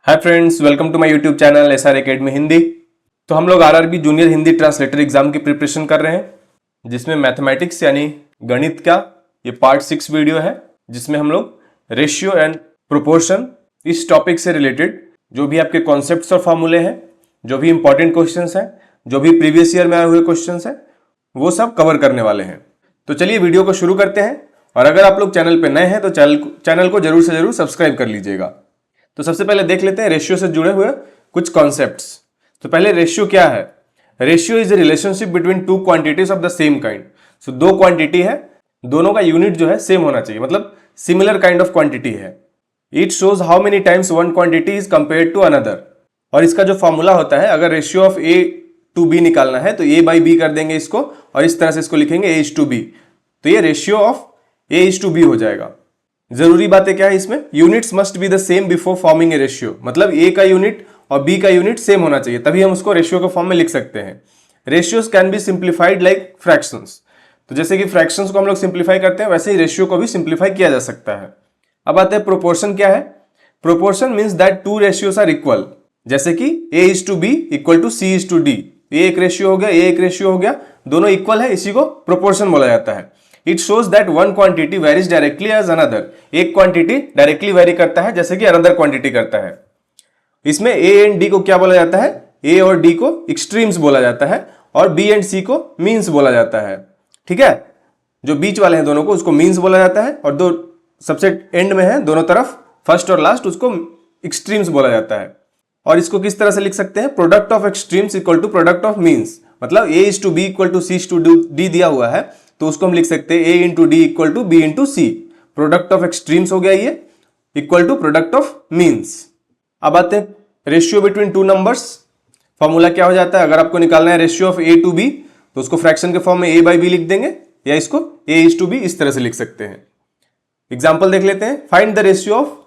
Hi friends, welcome to my YouTube channel SR academy Hindi. तो हम लोग RRB junior Hindi translator exam की preparation कर रहे हैं, जिसमें मैथमेटिक्स यानी गणित का ये पार्ट 6 वीडियो है, जिसमें हम लोग रेशियो एंड प्रोपोर्शन इस टॉपिक से रिलेटेड जो भी आपके कॉन्सेप्ट्स और फॉर्मूले हैं, जो भी इंपॉर्टेंट क्वेश्चंस हैं, जो भी प्रीवियस ईयर में आए हुए क्वेश्चंस हैं, वो सब कवर करने वाले हैं। तो चलिए वीडियो को शुरू करते हैं। और अगर आप लोग चैनल पर नए हैं तो चैनल को जरूर से जरूर सब्सक्राइब कर लीजिएगा। तो सबसे पहले देख लेते हैं रेशियो से जुड़े हुए कुछ कॉन्सेप्ट्स। तो पहले रेशियो क्या है? Ratio is a relationship between two quantities of the same kind. So दो क्वांटिटी है, दोनों का यूनिट जो है सेम होना चाहिए, मतलब सिमिलर काइंड ऑफ क्वांटिटी है। It shows how many times one quantity is compared to another. और इसका जो फॉर्मूला होता है, अगर ratio of A to B निकालना है तो ए बाई बी कर देंगे इसको, और इस तरह से इसको लिखेंगे ए इज टू बी। तो ये ratio of A is to B हो जाएगा। जरूरी बातें क्या है इसमें? Units must be the same before forming a ratio, मतलब ए का यूनिट और बी का यूनिट सेम होना चाहिए, तभी हम उसको रेशियो के फॉर्म में लिख सकते हैं। Ratios can be simplified like fractions. तो जैसे कि फ्रैक्शंस को हम लोग सिंप्लीफाई करते हैं, वैसे ही रेशियो को भी सिंप्लीफाई किया जा सकता है। अब आते हैं प्रोपोर्शन क्या है। Proportion means that two ratios are equal, जैसे कि A is to B equal to C is to D. A एक रेशियो हो गया, ए एक रेशियो हो गया, दोनों इक्वल है, इसी को प्रोपोर्शन बोला जाता है। It shows that one quantity varies directly as another. एक क्वांटिटी डायरेक्टली वेरी करता है जैसे कि अनदर क्वांटिटी करता है। इसमें ए एंड डी को क्या बोला जाता है? ए और डी को एक्सट्रीम्स बोला जाता है, और बी एंड सी को मीन्स बोला जाता है। ठीक है, जो बीच वाले हैं दोनों को, उसको मीन्स बोला जाता है, और दो सबसे एंड में है दोनों तरफ, फर्स्ट और लास्ट, उसको एक्सट्रीम्स बोला जाता है। और इसको किस तरह से लिख सकते हैं? Product of extremes equal to product of means. मतलब A is to B equal to C is to D दिया हुआ है, तो उसको हम लिख सकते हैं A into D equal to B into C. Product of extremes हो गया ये, equal to product of means. अब आते हैं ratio between two numbers. Formula क्या हो जाता है? अगर आपको निकालना है ratio of A to B, तो उसको फ्रैक्शन के फॉर्म में ए बाई बी लिख देंगे, या इसको ए इज टू बी इस तरह से लिख सकते हैं। एग्जाम्पल देख लेते हैं। Find the ratio of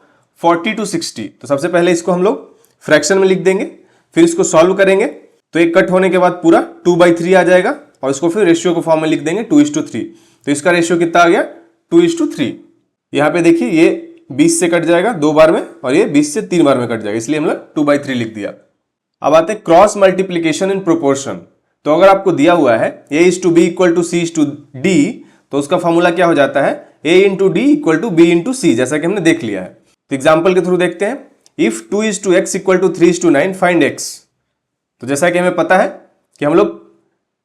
40 to 60। तो सबसे पहले इसको हम लोग फ्रैक्शन में लिख देंगे, फिर इसको सॉल्व करेंगे तो एक कट होने के बाद पूरा 2/3 आ जाएगा, और इसको फिर रेशियो को फॉर्म में लिख देंगे 2:3। तो इसका रेशियो कितना आ गया? 2:3। यहाँ पे देखिए ये 20 से कट जाएगा 2 बार में, और ये 20 से 3 बार में कट जाएगा, इसलिए हम लोग 2/3 लिख दिया। अब आते हैं क्रॉस मल्टीप्लीकेशन इन प्रोपोर्शन। तो अगर आपको दिया हुआ है A is to B equal to C is to D, तो उसका फॉर्मूला क्या हो जाता है? A into D equal to B into C, जैसा कि हमने देख लिया है। तो एग्जाम्पल के थ्रू देखते हैं। If 2:x equal to 3:9 find x। तो जैसा कि हमें पता है कि हम लोग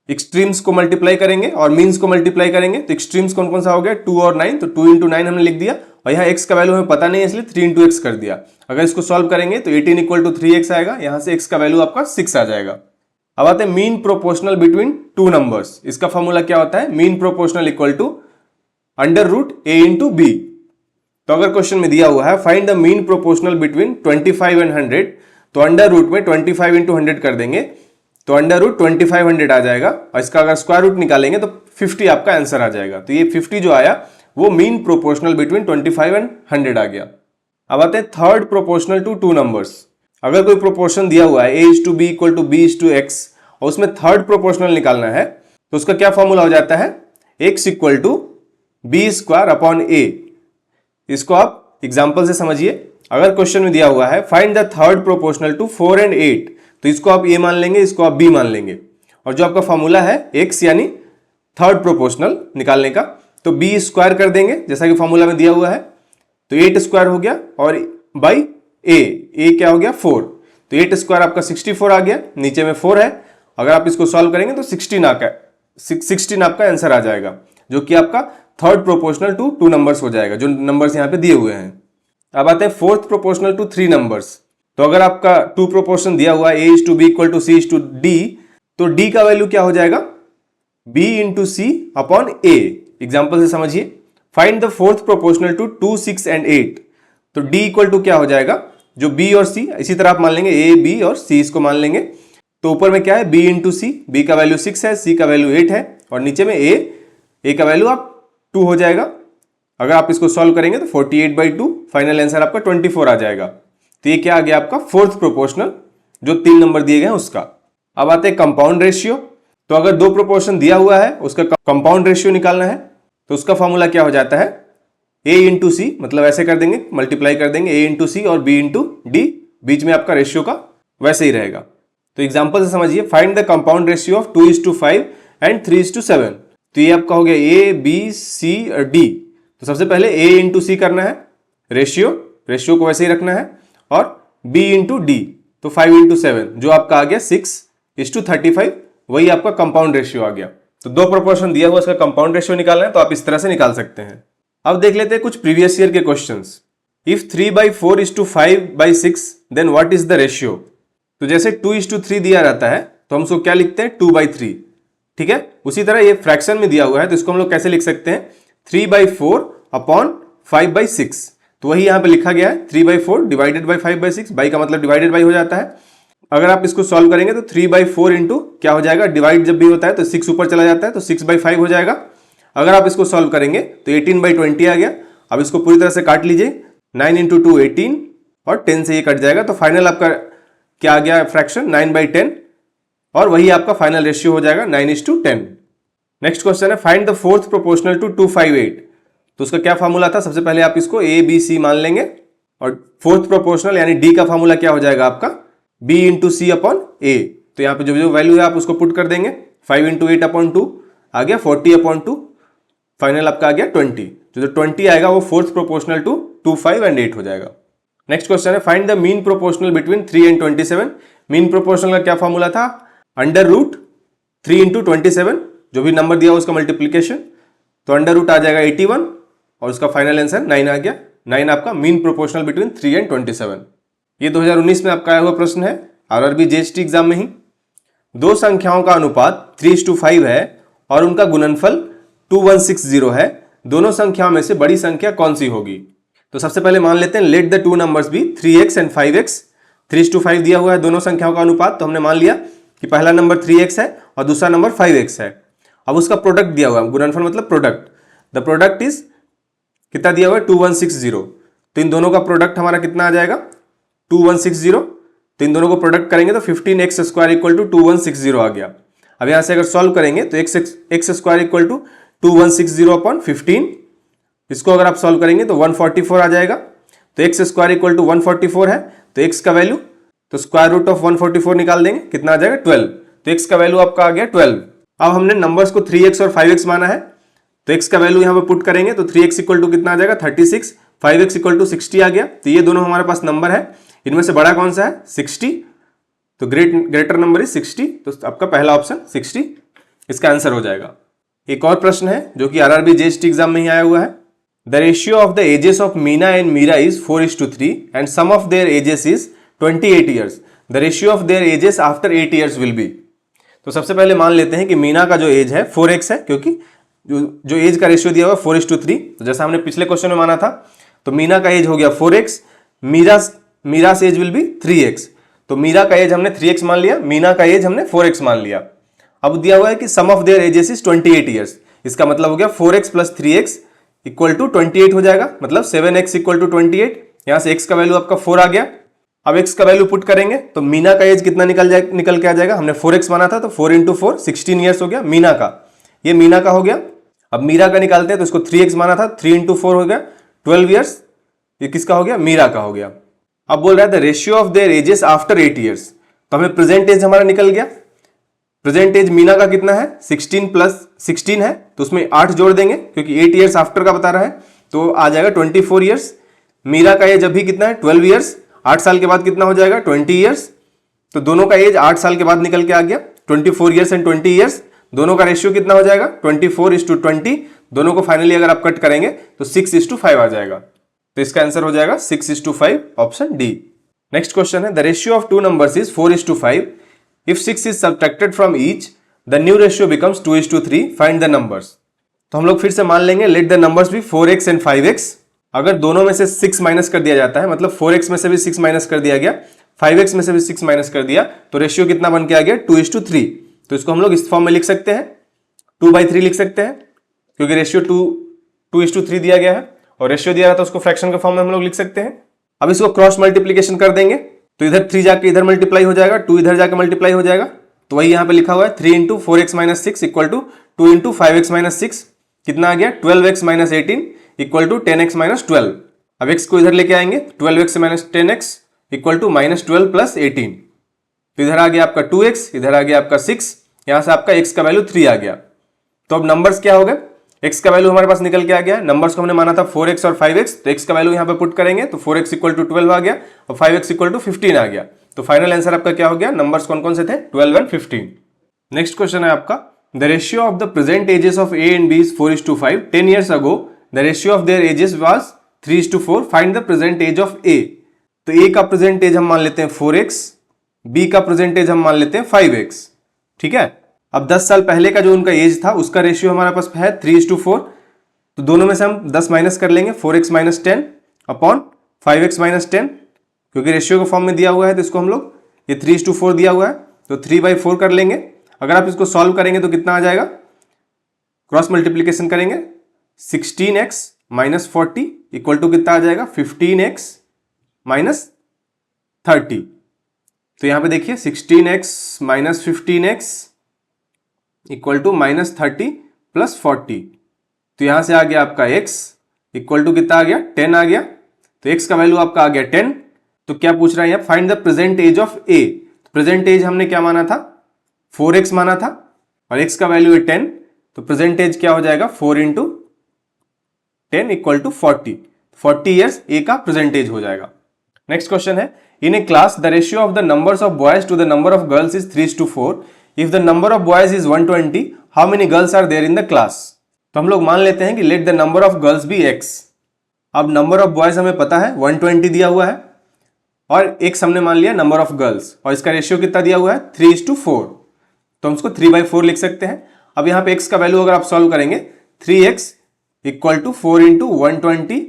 एक्सट्रीम्स को मल्टीप्लाई करेंगे और मीन्स को मल्टीप्लाई करेंगे, तो एक्सट्रीम्स कौन कौन सा हो गया? 2 और 9, तो 2 इंटू 9 हमने लिख दिया, और यहाँ x का वैल्यू हमें पता नहीं है, इसलिए 3 इंटू x कर दिया। अगर इसको सॉल्व करेंगे तो 18 इक्वल टू 3x आएगा, यहाँ से x का वैल्यू आपका 6 आ जाएगा। अब आते हैं mean proportional between two numbers. इसका फॉर्मूला क्या होता है? Mean proportional equal to under root A into B. तो अगर क्वेश्चन में दिया हुआ है find the mean proportional between 25 and 100, तो अंडर रूट में 25 इंटू 100 कर देंगे, तो अंडर रूट 2500 आ जाएगा, और इसका अगर स्क्वायर रूट निकालेंगे तो 50 आपका आंसर आ जाएगा। तो ये 50 जो आया वो मीन प्रोपोर्शनल बिटवीन 25 एंड 100 आ गया। अब आते हैं third proportional to two numbers. अगर कोई प्रोपोर्शन दिया हुआ है A is to B equal to B is to X, और उसमें थर्ड प्रोपोर्शनल निकालना है, तो उसका क्या फॉर्मूला हो जाता है? X equal to B square upon A. इसको आप एग्जाम्पल से समझिए। अगर क्वेश्चन में दिया हुआ है find the third proportional to 4 and 8, तो इसको आप ए मान लेंगे, इसको आप बी मान लेंगे, और जो आपका फॉर्मूला है एक्स यानी थर्ड प्रोपोर्शनल निकालने का, तो बी स्क्वायर कर देंगे जैसा कि फॉर्मूला में दिया हुआ है, तो 8 स्क्वायर हो गया, और बाई ए क्या हो गया? 4। तो 8 स्क्वायर आपका 64 आ गया, नीचे में 4 है। अगर आप इसको सॉल्व करेंगे तो 16 आपका आंसर आ जाएगा, जो कि आपका third proportional to two numbers हो जाएगा, जो नंबर्स यहाँ पे दिए हुए हैं। अब आते हैं फोर्थ प्रोपोर्शनल टू 3 नंबर्स। तो अगर आपका टू प्रोपोर्शन दिया हुआ है A is to B equal to C is to D, तो डी का वैल्यू क्या हो जाएगा? B into C upon A. Example से समझिए। Find the fourth proportional to 2, 6 and 8। तो डी इक्वल टू क्या हो जाएगा? जो बी और सी, इसी तरह आप मान लेंगे ए बी और सी, इसको मान लेंगे। तो ऊपर में क्या है? बी इंटू सी, बी का वैल्यू 6 है, सी का वैल्यू 8 है, और नीचे में ए का वैल्यू आप 2 हो जाएगा। अगर आप इसको सॉल्व करेंगे तो 48/2, फाइनल आंसर आपका 24 आ जाएगा। तो ये क्या आ गया आपका? फोर्थ प्रोपोर्शनल, जो 3 नंबर दिए गए हैं उसका। अब आते हैं कंपाउंड रेशियो। तो अगर 2 प्रोपोर्शन दिया हुआ है, उसका कंपाउंड रेशियो निकालना है, तो उसका फॉर्मूला क्या हो जाता है? ए इंटू सी, मतलब ऐसे कर देंगे, मल्टीप्लाई कर देंगे ए इंटू सी और बी इंटू डी, बीच में आपका रेशियो का वैसे ही रहेगा। तो एग्जांपल से समझिए, find the compound ratio of 2:5 and 3:7। तो ये आपका हो गया ए बी सी और डी। तो सबसे पहले ए इंटू सी करना है, रेशियो को वैसे ही रखना है, और बी इंटू डी, तो 5:7 जो आपका आ गया 6:35, वही आपका कंपाउंड रेशियो आ गया। तो दो प्रोपोर्शन दिया हुआ, इसका कंपाउंड रेशियो निकालना है तो आप इस तरह से निकाल सकते हैं। अब देख लेते हैं कुछ प्रीवियस ईयर के questions. If 3/4:5/6 then what is the ratio. तो जैसे 2:3 दिया रहता है तो हम उसको क्या लिखते हैं, 2/3। ठीक है, उसी तरह ये फ्रैक्शन में दिया हुआ है तो इसको हम लोग कैसे लिख सकते हैं, 3/4/5/6। तो वही यहां पे लिखा गया है 3/4 डिवाइडेड बाई 5/6, बाई का मतलब डिवाइडेड बाई हो जाता है। अगर आप इसको सॉल्व करेंगे तो 3/4 इंटू क्या हो जाएगा, डिवाइड जब भी होता है तो 6 ऊपर चला जाता है तो 6/5 हो जाएगा। अगर आप इसको सॉल्व करेंगे तो 18/20 आ गया। अब इसको पूरी तरह से काट लीजिए, 9 इंटू 2 18 और 10 से ये कट जाएगा, तो फाइनल आपका क्या आ गया फ्रैक्शन, 9/10, और वही आपका फाइनल रेशियो हो जाएगा 9:10। नेक्स्ट क्वेश्चन है, find the fourth proportional to 258। तो उसका क्या फॉर्मूला था, सबसे पहले आप इसको ए बी सी मान लेंगे, और फोर्थ प्रोपोर्शनल यानी डी का फॉर्मूला क्या हो जाएगा आपका, बी इंटू सी अपॉन ए। तो यहाँ पे जो वैल्यू है आप उसको पुट कर देंगे, 5 इंटू 8/2 आ गया 40/2, फाइनल आपका आ गया 20। जो 20 आएगा वो फोर्थ प्रोपोर्शनल टू 2, 5 एंड 8 हो जाएगा। नेक्स्ट क्वेश्चन है, find the mean proportional between 3 and 27। Mean proportional का क्या फॉर्मूला था, √3 इंटू 27, जो भी नंबर दिया उसका मल्टीप्लीकेशन, तो √ आ जाएगा 81 और उसका फाइनल आंसर 9 आ गया। 9 आपका मीन प्रोपोर्शनल बिटवीन 3 एंड 27। ये 2019 में आपका आया हुआ प्रश्न है, RRB JST एग्जाम में ही। दो संख्याओं का अनुपात 3:5 है और उनका गुणनफल 2160 है, दोनों संख्याओं में से बड़ी संख्या कौन सी होगी। तो सबसे पहले मान लेते हैं, let the two numbers be 3x and 5x। 3:5 दिया हुआ है दोनों संख्याओं का अनुपात, तो हमने मान लिया कि पहला नंबर 3x है और दूसरा नंबर 5x है। अब उसका प्रोडक्ट दिया हुआ है, गुणनफल मतलब प्रोडक्ट, द प्रोडक्ट इज कितना दिया हुआ है, 2160। तो इन दोनों का प्रोडक्ट हमारा कितना आ जाएगा, 2160। तो इन दोनों को प्रोडक्ट करेंगे तो 15x² इक्वल टू 2160 आ गया। अब यहां से अगर सॉल्व करेंगे तो x² इक्वल टू 2160 अपॉन 15, इसको अगर आप सॉल्व करेंगे तो 144 आ जाएगा। तो x² इक्वल टू 144 है, तो x का वैल्यू, तो स्क्वायर रूट ऑफ 144 निकाल देंगे, कितना आ जाएगा 12। तो x का वैल्यू आपका आ गया 12। अब हमने नंबर्स को 3x और 5x माना है, तो x का वैल्यू यहां पे पुट करेंगे तो 3x इक्वल टू कितना आ जाएगा 36, 5x इक्वल टू 60 आ गया। तो ये दोनों हमारे पास नंबर है, इनमें से बड़ा कौन सा है, 60। तो ग्रेटर नंबर इज 60, तो आपका पहला ऑप्शन 60 इसका आंसर हो जाएगा। एक और प्रश्न है जो कि RRB JST एग्जाम में ही आया हुआ है। The ratio of the ages of Meena and Meera is 4:3 and sum of their ages is 28 years. The ratio of their ages after 8 years will be. तो सबसे पहले मान लेते हैं कि मीना का जो एज है 4x है, क्योंकि जो एज का रेशियो दिया हुआ है 4:3, तो जैसा हमने पिछले क्वेश्चन में माना था, तो मीना का एज हो गया 4x, Meera as will be 3x। तो मीरा का एज हमने 3x मान लिया, मीना का एज हमने 4x मान लिया। अब दिया हुआ है कि sum of their ages is 28 years, इसका मतलब हो गया 4x plus 3x equal to 28 हो जाएगा, मतलब 7x इक्वल टू 28। यहां से x का वैल्यू आपका 4 आ गया। अब x का वैल्यू पुट करेंगे तो मीना का एज कितना निकल के आ जाएगा, हमने 4x माना था तो 4 इंटू 4 16 ईयर्स हो गया मीना का, ये मीना का हो गया। अब मीरा का निकालते हैं तो इसको 3x माना था, 3 इंटू 4 हो गया 12 ईयर्स, ये किसका हो गया, मीरा का हो गया। अब बोल रहा है the ratio of their ages after 8 years, तो हमें प्रेजेंट एज हमारा निकल गया। प्रेजेंट एज मीना का कितना है, 16 प्लस 16 है, तो उसमें 8 जोड़ देंगे क्योंकि 8 ईयर्स आफ्टर का बता रहा है, तो आ जाएगा 24 ईयर्स। मीरा का एज अभी कितना है 12 ईयर्स, 8 साल के बाद कितना हो जाएगा 20 ईयर्स। तो दोनों का एज 8 साल के बाद निकल के आ गया, 24 ईयर्स एंड 20 ईयर्स। दोनों का रेशियो कितना हो जाएगा 24:20। दोनों को फाइनली अगर आप कट करेंगे तो 6:5 आ जाएगा। तो इसका आंसर हो जाएगा 6:5, ऑप्शन डी। नेक्स्ट क्वेश्चन है, the ratio of two numbers is 4:5। If 6 is subtracted from each the new ratio becomes 2:3। Find the numbers. तो हम लोग फिर से मान लेंगे, let the numbers be 4x and 5x। अगर दोनों में से 6 माइनस कर दिया जाता है, मतलब 4x में से भी 6 माइनस कर दिया गया, 5x में से भी 6 माइनस कर दिया, तो रेशियो कितना बन के आ गया 2:3। तो इसको हम लोग इस फॉर्म में लिख सकते हैं, 2/3 लिख सकते हैं, क्योंकि रेशियो 2:3 दिया गया है और रेशियो दिया रहा था उसको फ्रैक्शन के फॉर्म में हम लोग लिख सकते हैं। अब इसको क्रॉस मल्टीप्लीकेशन कर देंगे तो इधर 3 जाके इधर मल्टीप्लाई हो जाएगा, 2 इधर जाके मल्टीप्लाई हो जाएगा, तो वही यहां पे लिखा हुआ है 3 into 4x minus 6 equal to 2 into 5x minus 6, कितना आ गया 12x minus 18 equal to 10x minus 12। अब x को इधर लेके आएंगे, 12x minus 10x equal to -12 plus 18। तो इधर आ गया आपका 2x, इधर आ गया आपका 6, यहां से आपका x का वैल्यू 3 आ गया। तो अब नंबर्स क्या हो गए, x का वैल्यू हमारे पास निकल के आ गया। नंबर्स को हमने माना था 4x और 5x, तो x का वैल्यू यहां पे पुट करेंगे तो 4x इक्वल टू 12 आ गया और 5x इक्वल टू 15 आ गया। तो फाइनल आंसर आपका क्या हो गया, नंबर्स कौन कौन से थे, 12 एंड 15। नेक्स्ट क्वेश्चन है आपका, the ratio of the present ages of a and b is 4:5। 10 years ago the ratio of their ages was 3:4। Find the present age of a। तो a का प्रेजेंट एज हम मान लेते हैं 4x, b का present age हम मान लेते हैं 5x। ठीक है, अब 10 साल पहले का जो उनका एज था उसका रेशियो हमारे पास है 3:4। तो दोनों में से हम 10 माइनस कर लेंगे, 4x - 10 अपॉन 5x - 10, क्योंकि रेशियो के फॉर्म में दिया हुआ है तो इसको हम लोग, ये 3:4 दिया हुआ है तो 3/4 कर लेंगे। अगर आप इसको सॉल्व करेंगे तो कितना आ जाएगा, क्रॉस मल्टीप्लीकेशन करेंगे 16x - 40 इक्वल टू कितना आ जाएगा 15x - 30। तो यहां पे देखिए 16x - 15x equal to -30 plus 40। तो यहां से आ गया आपका x इक्वल टू कितना आ गया 10 आ गया। तो x का वैल्यू आपका आ गया 10। तो क्या पूछ रहा है यहाँ, find the present age of a। Present age हमने क्या माना था, 4x माना था और x का वैल्यू है 10। तो प्रेजेंट एज क्या हो जाएगा 4 × 10 इक्वल टू 40। 40 ईयर्स a का प्रेजेंट एज हो जाएगा। नेक्स्ट क्वेश्चन है, in a class the ratio of the numbers of boys to the number of girls is 3:4। If the number of boys is 120, how many girls are there in the class. तो हम लोग मान लेते हैं कि let the number of girls be x। अब number of boys हमें पता है 120 दिया हुआ है और x हमने मान लिया नंबर ऑफ गर्ल्स, और इसका रेशियो कितना दिया हुआ है 3:4। तो हम इसको 3/4 लिख सकते हैं। अब यहाँ पे x का वैल्यू अगर आप सॉल्व करेंगे 3x equal to 4 × 120,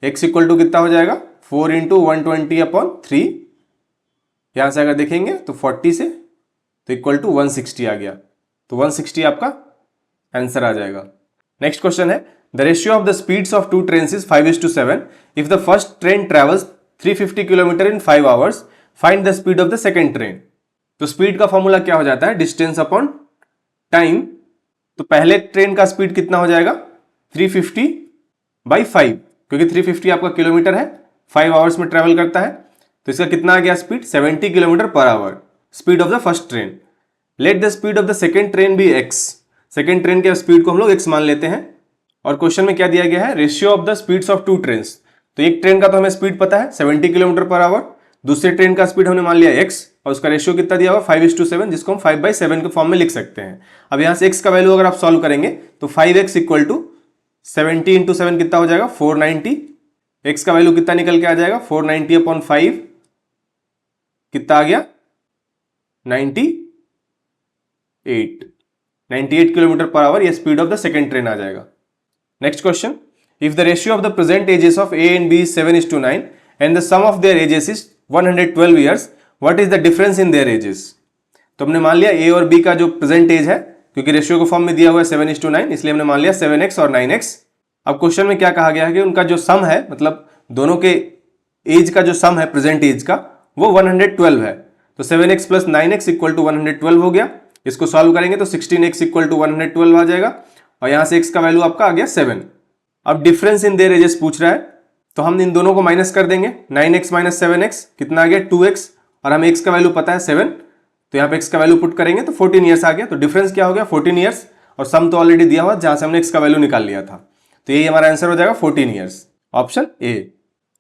x equal to कितना हो जाएगा 4 × 120 अपॉन 3। यहां से अगर देखेंगे तो 40 से तो इक्वल टू 160 आ गया। तो 160 आपका आंसर आ जाएगा। नेक्स्ट क्वेश्चन है, the ratio of the speeds of two trains is 5:7। If the first train travels 350 kilometre in 5 hours, find the speed of the second train. तो स्पीड का फॉर्मूला क्या हो जाता है, डिस्टेंस अपॉन टाइम। तो पहले train का स्पीड कितना हो जाएगा 350/5, क्योंकि 350 आपका किलोमीटर है, 5 आवर्स में ट्रेवल करता है। तो इसका कितना आ गया speed 70 kilometre per hour, speed of the first train. Let the speed of the second train be x। Second train के स्पीड को हम लोग x मान लेते हैं। और क्वेश्चन में क्या दिया गया है, ratio of the speeds of two trains. तो एक ट्रेन का तो हमें स्पीड पता है 70 किलोमीटर पर आवर, दूसरे ट्रेन का स्पीड हमने मान लिया x और उसका रेशियो कितना दिया हुआ 5:7, जिसको हम 5/7 के फॉर्म में लिख सकते हैं। अब यहां से x का वैल्यू अगर आप सॉल्व करेंगे तो 5x इक्वल टू 70 × 7 कितना हो जाएगा 490। x का वैल्यू कितना निकल के आ जाएगा 490 अपॉन 5 कितना आ गया 98 किलोमीटर पर आवर, यह speed of the second train आ जाएगा। Next question, if the ratio of the present ages of a and b is 7:9 and the sum of their ages is 112 years, what is the difference in their ages. तो हमने मान लिया a और b का जो present as है, क्योंकि ratio के फॉर्म में दिया हुआ है 7:9, इसलिए हमने मान लिया 7x और 9x। अब क्वेश्चन में क्या कहा गया है कि उनका जो सम है, मतलब दोनों के एज का जो सम है प्रेजेंट एज का, वो 112 है। तो 7x + 9x इक्वल टू 112 हो गया। इसको सॉल्व करेंगे तो 16x इक्वल टू 112 आ जाएगा और यहां से x का वैल्यू आपका आ गया 7। अब डिफरेंस इन देयर एजेस पूछ रहा है, तो हम इन दोनों को माइनस कर देंगे। 9x - 7x कितना आ गया 2x, और हमें x का वैल्यू पता है 7, तो यहाँ पे x का वैल्यू पुट करेंगे तो 14 ईयर्स आ गया। तो डिफरेंस क्या हो गया 14 ईयर्स, और सम तो ऑलरेडी दिया हुआ जहां से हमने x का वैल्यू निकाल लिया था। तो यही हमारा आंसर हो जाएगा 14 years, option A.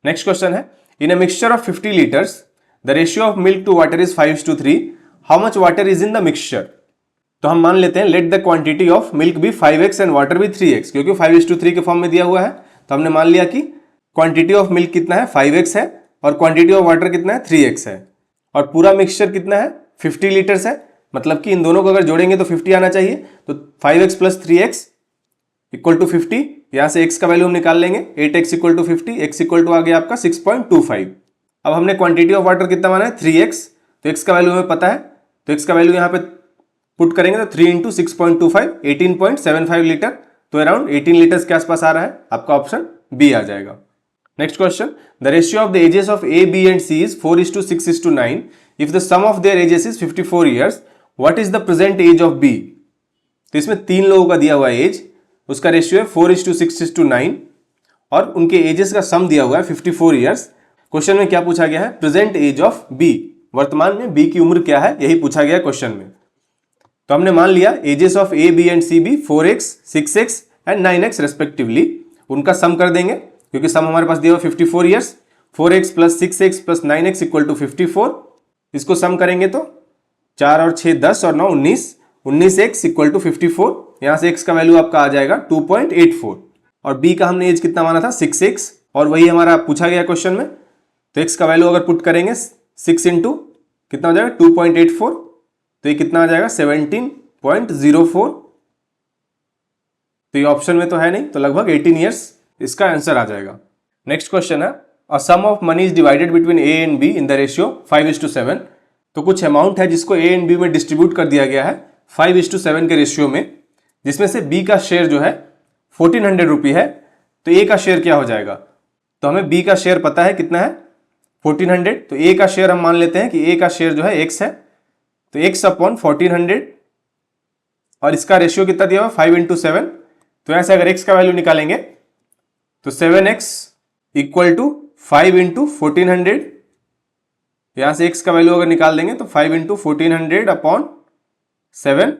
Next question है, in a mixture of 50 litres the ratio of milk to water is 5:3, how much water is in the mixture. तो हम मान लेते हैं let the quantity of milk भी 5x एंड वाटर भी 3x, क्योंकि 5:3 के फॉर्म में दिया हुआ है। तो हमने मान लिया कि क्वांटिटी ऑफ मिल्क कितना है 5x है और क्वांटिटी ऑफ वाटर कितना है 3x है, और पूरा मिक्सचर कितना है 50 लीटर्स है। मतलब कि इन दोनों को अगर जोड़ेंगे तो 50 आना चाहिए। तो 5x + 3x इक्वल टू 50, यहां से x का वैल्यू हम निकाल लेंगे 8x equal to 50, x equal to आ गया आपका 6.25। अब हमने क्वांटिटी ऑफ वाटर कितना माना है 3x, तो x का वैल्यू हमें पता है, तो x का वैल्यू यहाँ पे पुट करेंगे तो 3 × 6.25 18.75 लीटर, तो अराउंड 18 लीटर्स के आसपास आ रहा है। आपका ऑप्शन बी आ जाएगा। Next question, the ratio of the ages of A B and C is 4:6:9। If the sum of their ages is 54 years, what is the present age of B. तो इसमें 3 लोगों का दिया हुआ है एज, उसका रेशियो है 4:6:9 और उनके एजेस का सम दिया हुआ है 54 ईयर्स। क्वेश्चन में क्या पूछा गया है, प्रेजेंट एज ऑफ बी, वर्तमान में बी की उम्र क्या है, यही पूछा गया क्वेश्चन में। तो हमने मान लिया ages of A B and C be 4x 6x and 9x respectively, उनका सम कर देंगे क्योंकि सम हमारे पास दिया हुआ 54 years. 4x plus 6x plus 9x equal to 54, इसको सम करेंगे तो 4 और 6 10 और 9 19, 19x इक्वल टू 54, यहां से x का वैल्यू आपका आ जाएगा 2.84 और b का हमने एज कितना माना था 6x, और वही हमारा पूछा गया क्वेश्चन में। तो x का वैल्यू अगर पुट करेंगे 6 इंटू कितना हो जाएगा 2.84, तो ये कितना आ जाएगा 17.04। तो ये ऑप्शन में तो है नहीं, तो लगभग 18 ईयर्स इसका आंसर आ जाएगा। नेक्स्ट क्वेश्चन है, a sum of money is divided between A and B in the ratio 5:7। तो कुछ अमाउंट है जिसको ए एंड बी में डिस्ट्रीब्यूट कर दिया गया है 5:7 के रेशियो में, जिसमें से बी का शेयर जो है 1400 रुपये है, तो ए का शेयर क्या हो जाएगा। तो हमें बी का शेयर पता है कितना है 1400, तो ए का शेयर हम मान लेते हैं कि ए का शेयर जो है x है, तो x अपॉन 1400, और इसका रेशियो कितना दिया हुआ 5:7। तो ऐसे अगर x का वैल्यू निकालेंगे तो 7x इक्वल टू 5 इंटू 1400, यहां से x का वैल्यू अगर निकाल देंगे तो 5 इंटू 1400 अपॉन 7,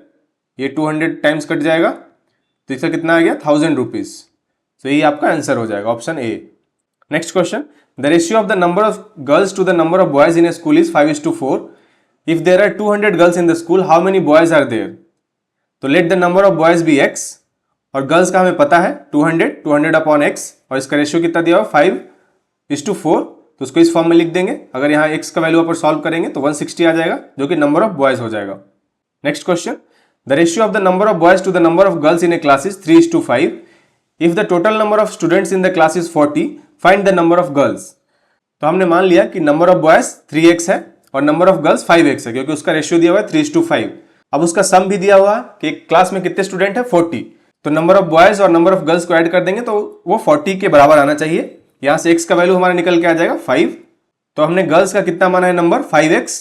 ये 200 टाइम्स कट जाएगा, तो इसका कितना आ गया 1000 रुपीज। तो ये आपका आंसर हो जाएगा option A. Next question, the ratio of the number of girls to the number of boys in a school is 5:4। If there are 200 girls in the school, how many boys are there. तो let the number of boys be x, और girls का हमें पता है 200 upon x, और इसका ratio कितना दिया हुआ 5:4, तो उसको इस फॉर्म में लिख देंगे। अगर यहाँ x का वैल्यू पर सॉल्व करेंगे तो 160 आ जाएगा, जो कि नंबर ऑफ बॉयज हो जाएगा। Next question, the ratio of the number of boys to the number of girls in a class is 3:5। If the total number of students in the class is 40, find the number of girls. तो हमने मान लिया कि number of boys 3x है और number of girls 5x है, क्योंकि उसका रेशियो दिया हुआ है 3:5। अब उसका सम भी दिया हुआ है कि क्लास में कितने स्टूडेंट है 40, तो नंबर ऑफ बॉयज और नंबर ऑफ गर्ल्स को ऐड कर देंगे तो वो 40 के बराबर आना चाहिए। यहां से x का वैल्यू हमारा निकल के आ जाएगा 5। तो हमने गर्ल्स का कितना माना है नंबर 5x,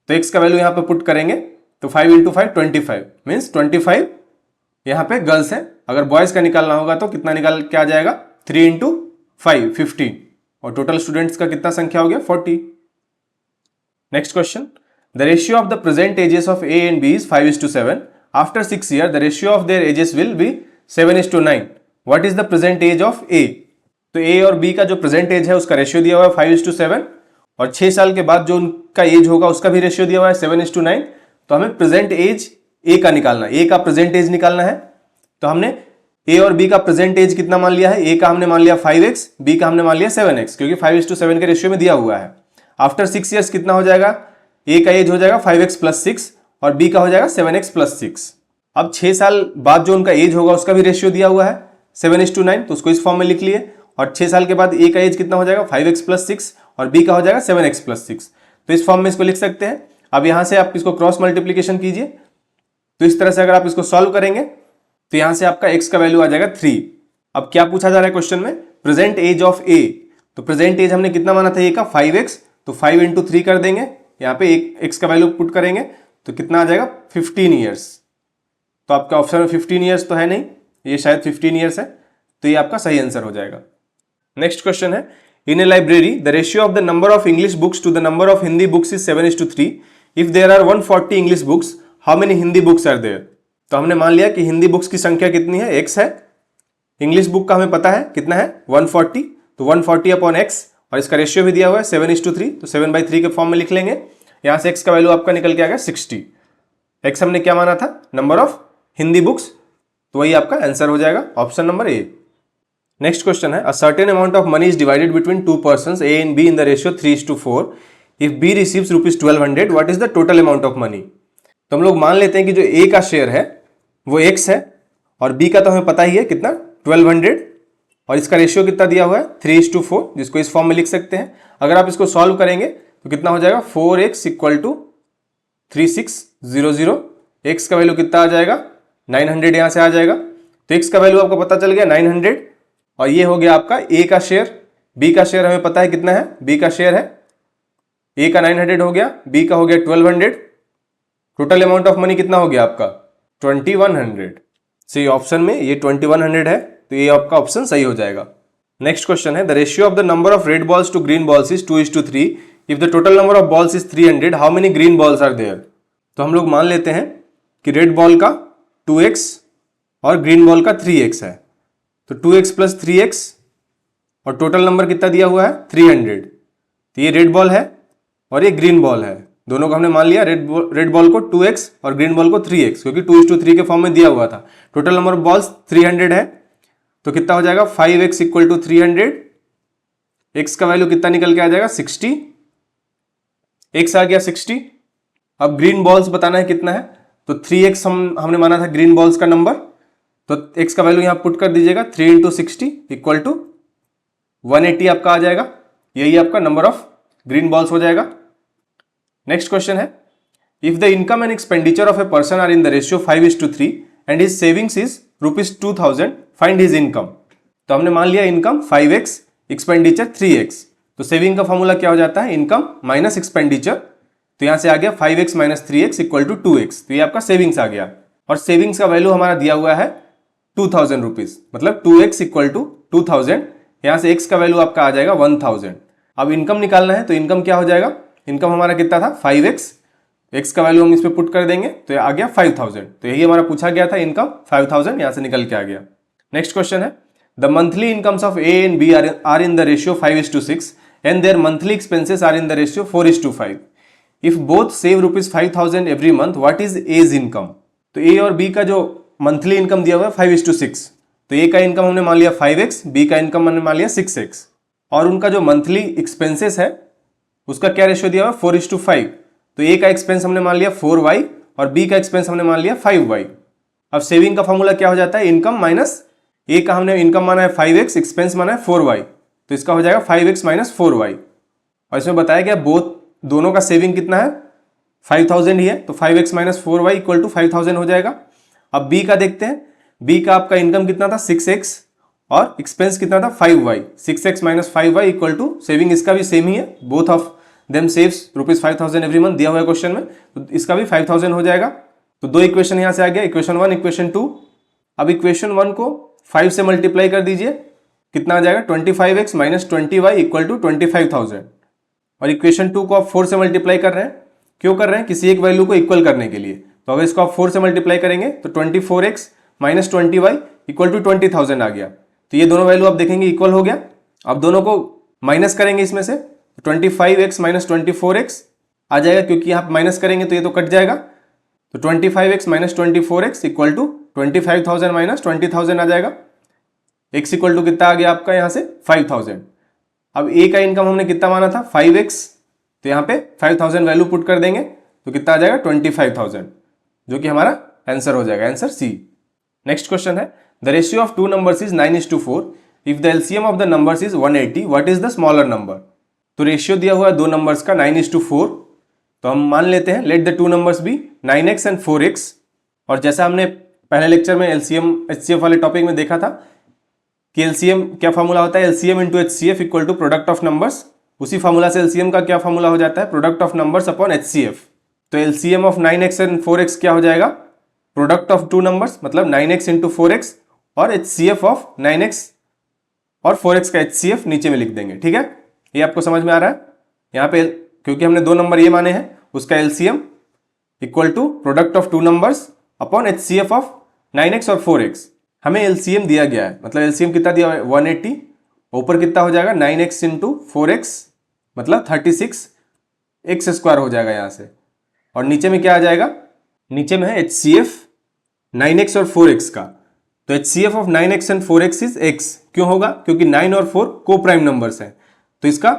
तो x का वैल्यू यहां पे पुट करेंगे तो 5 इंटू 5 25, मीन्स 25 यहां पे गर्ल्स है। अगर बॉयज का निकालना होगा तो कितना निकाल के आ जाएगा 3 इंटू 5 15, और टोटल स्टूडेंट्स का कितना संख्या हो गया 40। Next question, the ratio of the present ages of A and B is 5:7। After 6 year the ratio of their ages will be 7:9। What is the present age of A. तो A और B का जो present as है उसका ratio दिया हुआ है 5:7, और 6 साल के बाद जो उनका एज होगा उसका भी रेशियो दिया हुआ है 7:9। तो हमें प्रेजेंट एज ए का निकालना है, ए का प्रेजेंट एज निकालना है। तो हमने ए और बी का प्रेजेंट एज कितना मान लिया है, ए का हमने मान लिया 5x, बी का हमने मान लिया 7x, क्योंकि 5:7 के रेशियो में दिया हुआ है। आफ्टर 6 ईयर्स कितना हो जाएगा, ए का एज हो जाएगा 5x प्लस 6 और बी का हो जाएगा 7x प्लस 6। अब 6 साल बाद जो उनका एज होगा उसका भी रेशियो दिया हुआ है 7:9, तो उसको इस फॉर्म में लिख लिए। और 6 साल के बाद ए का एज कितना हो जाएगा 5x प्लस 6 और बी का हो जाएगा 7x प्लस 6, तो इस फॉर्म में इसको लिख सकते हैं। अब यहां से आप इसको क्रॉस मल्टीप्लीकेशन कीजिए, तो इस तरह से अगर आप इसको सॉल्व करेंगे तो यहां से आपका x का वैल्यू आ जाएगा 3। अब क्या पूछा जा रहा है क्वेश्चन में, प्रेजेंट एज ऑफ ए। तो प्रेजेंट एज हमने कितना माना था ए का 5x, तो 5 इंटू 3 कर देंगे, यहाँ पे x का वैल्यू पुट करेंगे तो कितना आ जाएगा 15 ईयर्स। तो आपका ऑप्शन में 15 ईयर्स तो है नहीं, ये शायद 15 ईयर्स है, तो ये आपका सही आंसर हो जाएगा। नेक्स्ट क्वेश्चन है, in a library the ratio of the number of English books to the number of Hindi books is 7:3। If there are 140 English books, how many Hindi books are there. तो हमने मान लिया कि हिंदी बुक्स की संख्या कितनी है, x है। इंग्लिश बुक का हमें पता है कितना है 140, तो 140 अपॉन x, और इसका रेशियो भी दिया हुआ है 7:3, तो 7/3 के फॉर्म में लिख लेंगे। यहां से x का वैल्यू आपका निकल के आ गया 60। x हमने क्या माना था, नंबर ऑफ हिंदी बुक्स, तो वही आपका आंसर हो जाएगा option number A. Next question है, a certain amount of money is divided between two persons A and B in the ratio 3:4। If B receives ₹1200, what is the total amount of money. तो हम लोग मान लेते हैं कि जो ए का शेयर है वो x है, और b का तो हमें पता ही है कितना 1200, और इसका रेशियो कितना दिया हुआ है 3:4, जिसको इस फॉर्म में लिख सकते हैं। अगर आप इसको सॉल्व करेंगे तो कितना हो जाएगा 4x इक्वल टू 3600, x का वैल्यू कितना आ जाएगा 900, यहां से आ जाएगा। तो x का वैल्यू आपको पता चल गया 900, और ये हो गया आपका a का शेयर। b का शेयर हमें पता है कितना है, b का शेयर है, a का 900 हो गया, b का हो गया 1200। टोटल अमाउंट ऑफ मनी कितना हो गया आपका 2100। सही ऑप्शन में ये 2100 है, तो ये आपका ऑप्शन सही हो जाएगा। नेक्स्ट क्वेश्चन है the ratio of the number of red balls to green balls is 2:3. If the total number of balls is 300, how many green balls are there? तो हम लोग मान लेते हैं कि रेड बॉल का 2x और ग्रीन बॉल का 3x है, तो 2x प्लस 3x और टोटल नंबर कितना दिया हुआ है 300. तो ये रेड बॉल है और ये ग्रीन बॉल है, दोनों को हमने मान लिया. रेड बॉल को 2x और ग्रीन बॉल को 3x, क्योंकि 2:3 के फॉर्म में दिया हुआ था. टोटल नंबर ऑफ बॉल्स 300 है, तो कितना हो जाएगा 5x इक्वल टू 300. x का वैल्यू कितना निकल के आ जाएगा 60. x आ गया 60. अब ग्रीन बॉल्स बताना है कितना है, तो 3x हमने माना था ग्रीन बॉल्स का नंबर, तो x का वैल्यू यहां पुट कर दीजिएगा. 3 इंटू 60 इक्वल टू 180 आपका आ जाएगा. यही आपका नंबर ऑफ ग्रीन बॉल्स हो जाएगा. नेक्स्ट क्वेश्चन है if the income and expenditure of a person are in the ratio 5:3 and his savings is ₹2000, find his income. तो हमने मान लिया इनकम 5x, एक्सपेंडिचर 3x. तो सेविंग का फॉर्मूला क्या हो जाता है, इनकम माइनस एक्सपेंडिचर. तो यहां से आ गया 5x minus 3x equal to 2x. तो ये आपका सेविंग्स आ गया, और सेविंग्स का वैल्यू हमारा दिया हुआ है 2000 रुपीज, मतलब 2x इक्वल टू 2000. यहां से x का वैल्यू आपका आ जाएगा 1000. अब इनकम निकालना है, तो इनकम क्या हो जाएगा, इनकम हमारा कितना था 5x, x का वैल्यू हम इस पे पुट कर देंगे तो आ गया 5000. तो यही हमारा पूछा गया था, इनकम 5000 यहां से निकल के आ गया. नेक्स्ट क्वेश्चन है the monthly incomes of A and B are in the ratio 5:6 and their monthly expenses are in the ratio 4:5. If both save ₹5000 every month, what is A's income? तो A और B का जो monthly income दिया हुआ है 5:6, तो A का income हमने मान लिया 5x, B का इनकम हमने मान लिया 6x, और उनका जो मंथली एक्सपेंसेस है उसका क्या रेशियो दिया हुआ है 4:5. तो A का एक्सपेंस हमने मान लिया 4y और B का एक्सपेंस हमने मान लिया 5y. अब सेविंग का फॉर्मूला क्या हो जाता है, इनकम माइनस A का हमने इनकम माना है 5x, एक्सपेंस माना है 4y, तो इसका हो जाएगा 5x माइनस 4y. और इसमें बताया गया दोनों का सेविंग कितना है 5000 ही है, तो 5x minus 4y equal to 5000 हो जाएगा. अब B का देखते हैं, B का आपका इनकम कितना था 6x और एक्सपेंस कितना था 5y. 6x minus 5y equal to saving, इसका भी सेम ही है, both of them saves ₹5000 every month दिया हुआ है क्वेश्चन में, तो इसका भी 5000 हो जाएगा. तो दो इक्वेशन यहां से आ गया, इक्वेशन 1 इक्वेशन 2. अब इक्वेशन 1 को 5 से मल्टीप्लाई कर दीजिए, कितना आ जाएगा 25x minus 20y equal to 25000. और इक्वेशन 2 को आप 4 से मल्टीप्लाई कर रहे हैं, क्यों कर रहे हैं, किसी एक वैल्यू को इक्वल करने के लिए. तो अगर इसको आप 4 से मल्टीप्लाई करेंगे तो 24x minus 20y equal to 20000 आ गया. तो ये दोनों वैल्यू आप देखेंगे इक्वल हो गया. अब दोनों को माइनस करेंगे इसमें से, 25x माइनस 24x आ जाएगा, क्योंकि यहाँ माइनस करेंगे तो ये तो कट जाएगा. तो 25x minus 24x equal to 25000 minus 20000 आ जाएगा. x इक्वल टू कितना आ गया आपका यहाँ से 5000. अब A का इनकम हमने कितना माना था 5x, तो यहाँ पे 5000 वैल्यू पुट कर देंगे तो कितना आ जाएगा 25000, जो कि हमारा आंसर हो जाएगा, आंसर C. नेक्स्ट क्वेश्चन है the ratio of two numbers is 9:4. If the LCM of the numbers is 180, what is the smaller number? तो रेशियो दिया हुआ है दो नंबर्स का 9:4, तो हम मान लेते हैं let the two numbers be 9x and 4x. और जैसा हमने पहले लेक्चर में एलसीएम एचसीएफ वाले टॉपिक में देखा था कि एलसीएम क्या फॉर्मूला होता है, LCM into HCF equal to product of numbers. उसी फॉर्मूला से एलसीएम का क्या फॉर्मूला हो जाता है, product of numbers upon HCF. तो LCM of 9x and 4x क्या हो जाएगा, प्रोडक्ट ऑफ टू नंबर्स, मतलब 9x इंटू 4x और एचसीएफ ऑफ 9x और 4x का एचसीएफ नीचे में लिख देंगे. ठीक है, ये आपको समझ में आ रहा है. यहाँ पे क्योंकि हमने दो नंबर ये माने हैं, उसका LCM equal to product of two numbers upon HCF of 9x और 4x. हमें एलसीएम दिया गया है, मतलब एलसीएम कितना दिया है 180, ऊपर कितना हो जाएगा 9x इंटू 4x मतलब 36x स्क्वायर हो जाएगा यहाँ से, और नीचे में क्या आ जाएगा, नीचे में है एचसीएफ 9x और 4x का. तो HCF of 9x and 4x is x. क्यों होगा, क्योंकि 9 और 4 को प्राइम नंबर्स हैं, तो इसका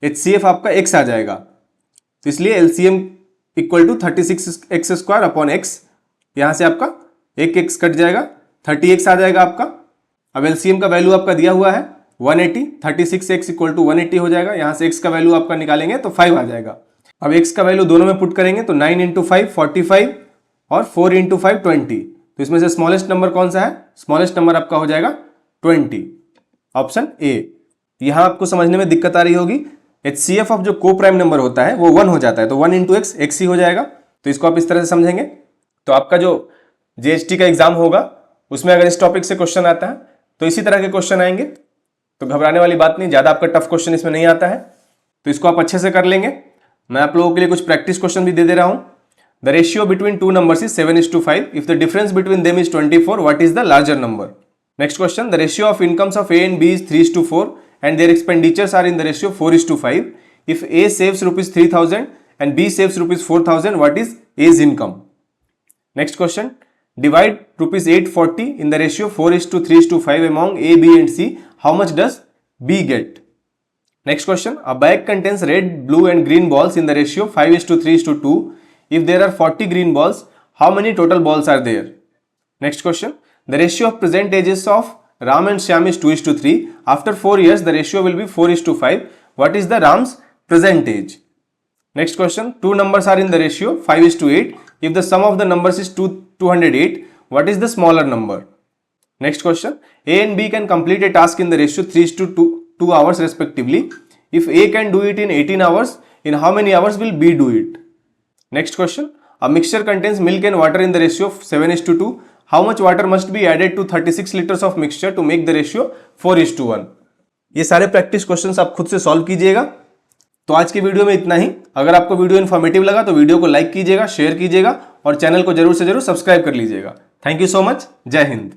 एचसीएफ आपका x आ जाएगा. तो इसलिए LCM equal to 36x square upon x. यहां से आपका एक x कट जाएगा, 30x आ जाएगा आपका. अब एलसीएम का वैल्यू आपका दिया हुआ है 180, 36x इक्वल टू 180 हो जाएगा. यहां से x का वैल्यू आपका निकालेंगे तो 5 आ जाएगा. अब x का वैल्यू दोनों में पुट करेंगे तो 9 इंटू 5 45 और 4 इंटू 5 20. तो इसमें से स्मॉलेस्ट नंबर कौन सा है, स्मॉलेस्ट नंबर आपका हो जाएगा 20, ऑप्शन ए. यहां आपको समझने में दिक्कत आ रही होगी, एचसीएफ ऑफ जो को प्राइम नंबर होता है वो 1 हो जाता है, तो 1 इंटू एक्स एक्स ही हो जाएगा. तो इसको आप इस तरह से समझेंगे. तो आपका जो जीएसटी का एग्जाम होगा उसमें अगर इस टॉपिक से क्वेश्चन आता है तो इसी तरह के क्वेश्चन आएंगे. तो घबराने वाली बात नहीं, ज़्यादा आपका टफ क्वेश्चन इसमें नहीं आता है, तो इसको आप अच्छे से कर लेंगे। मैं आप लोगों के लिए कुछ प्रैक्टिस क्वेश्चन भी दे रहा हूँ। The ratio between two numbers is 7:5. If the difference between them is 24, what is the larger number? Next question, the ratio of incomes of A and B is 3:4 and their expenditures are in the ratio 4:5. If A saves rupees 3,000 and B saves rupees 4,000, what is A's income? Next question, divide rupees 840 in the ratio 4:3:5 among A, B and C. How much does B get? Next question, a bag contains red, blue and green balls in the ratio 5:3:2. If there are 40 green balls, how many total balls are there? Next question, the ratio of present ages of Ram and Shyam is 2:3. After 4 years, the ratio will be 4:5. What is the Ram's present age? Next question, two numbers are in the ratio 5:8. If the sum of the numbers is 208, what is the smaller number? Next question, A and B can complete a task in the ratio 3:2 hours respectively. If A can do it in 18 hours, in how many hours will B do it? Next question, a mixture contains milk and water in the ratio of 7:2. How much water must be added to 36 liters of mixture to make the ratio 4:1? ये सारे practice questions आप खुद से solve कीजिएगा। तो आज की video में इतना ही। अगर आपको वीडियो इन्फॉर्मेटिव लगा तो वीडियो को लाइक कीजिएगा, शेयर कीजिएगा और चैनल को जरूर से जरूर सब्सक्राइब कर लीजिएगा। Thank you so much. जय हिंद।